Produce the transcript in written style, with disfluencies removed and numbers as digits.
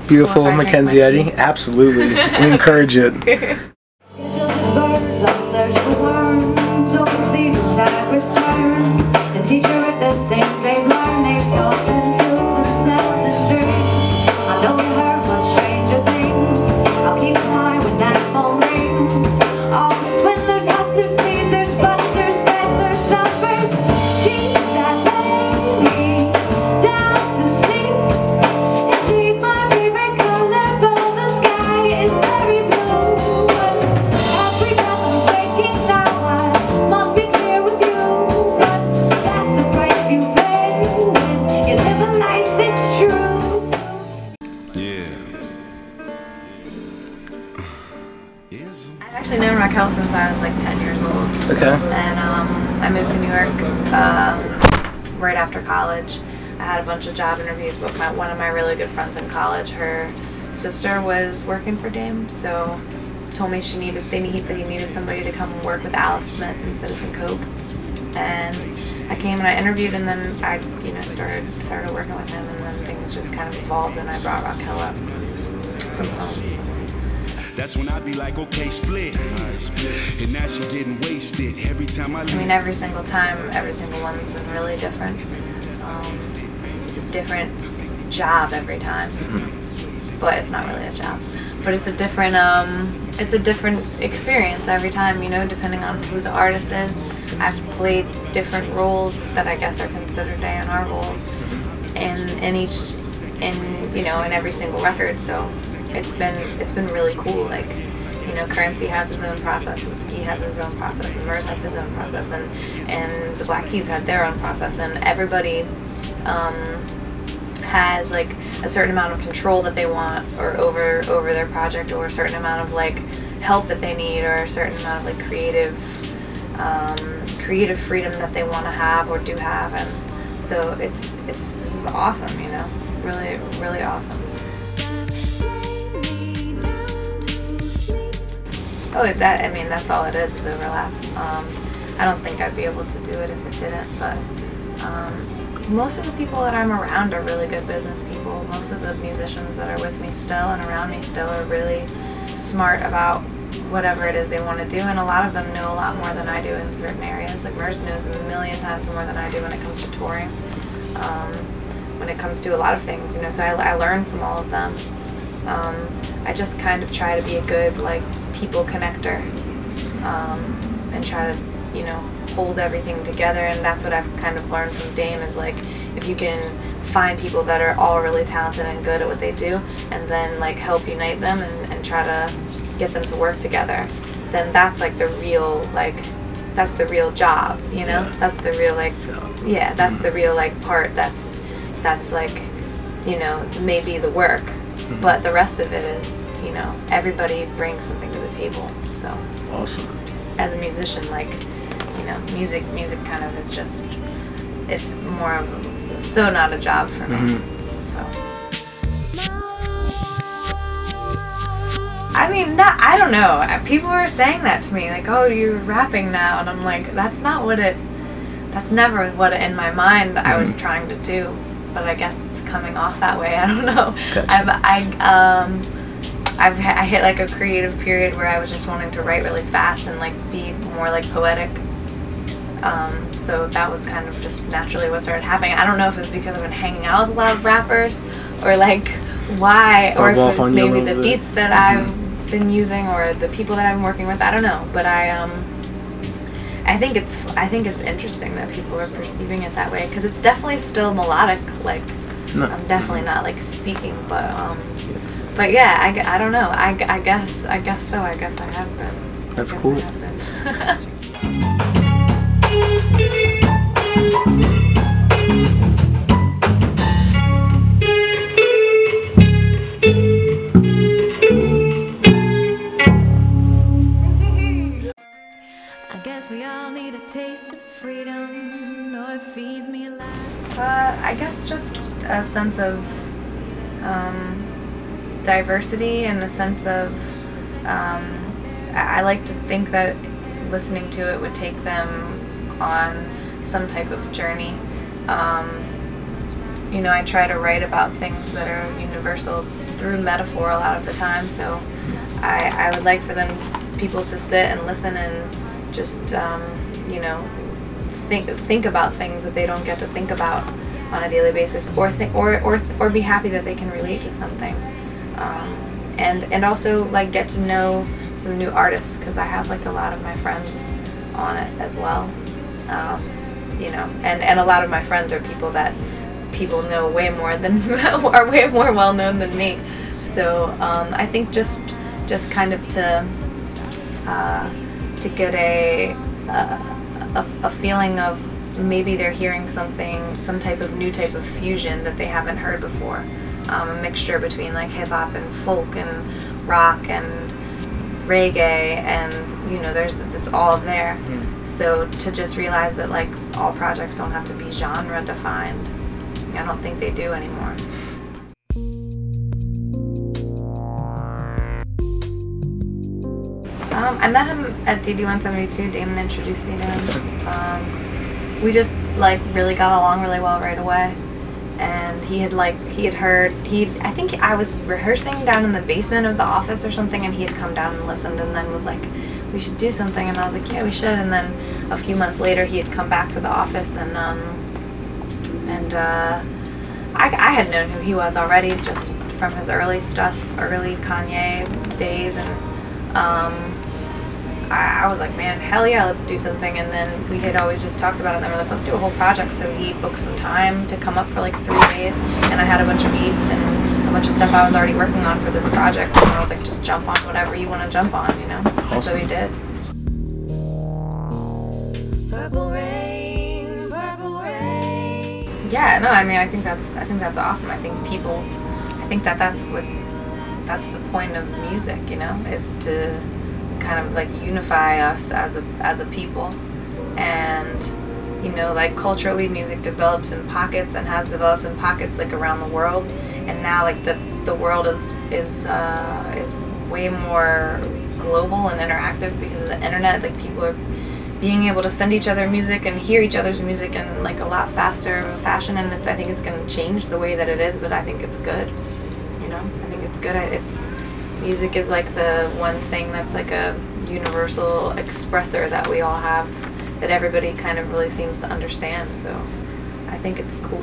Beautiful McKenzie Eddy. Absolutely. We encourage it. I've actually known Raquel since I was like 10 years old. Okay. And I moved to New York right after college. I had a bunch of job interviews, but one of my really good friends in college, her sister was working for Dame, so told me they needed somebody to come work with Alice Smith and Citizen Cope. And I came and I interviewed, and then I started working with him, and then things just kind of evolved, and I brought Raquel up from home. So. That's when I be like, okay, split. And now she getting wasted every time I mean, every single time, every single one's been really different. It's a different job every time. But it's not really a job. But it's a different experience every time, you know, depending on who the artist is. I've played different roles that I guess are considered A&R roles in every single record, so it's been really cool. Like, you know, Currency has his own process, and Ski has his own process, and Murs has his own process, and the Black Keys had their own process, and everybody has like a certain amount of control that they want, or over their project, or a certain amount of like help that they need, or a certain amount of like creative freedom that they want to have or do have, and so this is awesome, you know, really, really awesome. Oh, that's all it is overlap. I don't think I'd be able to do it if it didn't, but most of the people that I'm around are really good business people. Most of the musicians that are with me still and around me still are really smart about whatever it is they want to do, and a lot of them know a lot more than I do in certain areas. Like Murs knows a million times more than I do when it comes to touring, when it comes to a lot of things, you know, so I learn from all of them. I just kind of try to be a good, like, people connector, and try to, you know, hold everything together, and that's what I've kind of learned from Dame, is like, if you can find people that are all really talented and good at what they do, and then like help unite them and try to get them to work together, then that's like the real, like, that's the real job, you know? Yeah. That's the real, like, yeah, that's the real, like, part that's like, you know, maybe the work, but the rest of it is, you know, everybody brings something to the table, so. Awesome. As a musician, like, you know, music kind of is just, it's more of, it's so not a job for me, so. I mean, I don't know. People were saying that to me, like, oh, you're rapping now, and I'm like, that's not what that's never what in my mind I was trying to do, but I guess it's coming off that way, I don't know. Okay. I hit like a creative period where I was just wanting to write really fast and like be more like poetic, so that was kind of just naturally what started happening. I don't know if it's because I've been hanging out with a lot of rappers, or like why, or if it's maybe the beats that I've been using, or the people that I'm working with. I don't know, but I think it's interesting that people are perceiving it that way, because it's definitely still melodic. Like, I'm definitely not like speaking, but yeah, I don't know. I guess so. I guess I have been. That's cool. I guess we all need a taste of freedom. No, it feeds me alive. I guess just a sense of diversity, and the sense of I like to think that listening to it would take them on some type of journey, you know, I try to write about things that are universal through metaphor a lot of the time. So I would like for people to sit and listen and just, you know, think about things that they don't get to think about on a daily basis, or be happy that they can relate to something, and also like get to know some new artists, because I have like a lot of my friends on it as well, you know, and a lot of my friends are people that people know way more than are way more well known than me. So I think just kind of to get a feeling of maybe they're hearing something, some type of new type of fusion that they haven't heard before, a mixture between like hip hop and folk and rock and reggae, and you know, it's all there. So to just realize that like all projects don't have to be genre defined. I don't think they do anymore. I met him at DD172. Damon introduced me to him. We just like really got along really well right away. And I think I was rehearsing down in the basement of the office or something, and he had come down and listened, and then was like, we should do something. And I was like, yeah, we should. And then a few months later he had come back to the office, and I had known who he was already just from his early stuff, early Kanye days, and I was like, man, hell yeah, let's do something. And then we had always just talked about it, and then we're like, let's do a whole project. So he booked some time to come up for like 3 days, and I had a bunch of beats and a bunch of stuff I was already working on for this project, and I was like, just jump on whatever you want to jump on, you know? Awesome. So we did. Purple rain, purple rain. Yeah, no, I mean, I think that's awesome. I think that's the point of music, you know, is to kind of like unify us as a people. And you know, like culturally music develops in pockets and has developed in pockets like around the world, and now like the world is way more global and interactive because of the internet. Like people are being able to send each other music and hear each other's music in like a lot faster fashion, and I think it's going to change the way that it is, but I think it's good, you know. I think it's good. Music is like the one thing that's like a universal expressor that we all have, that everybody kind of really seems to understand, so I think it's cool.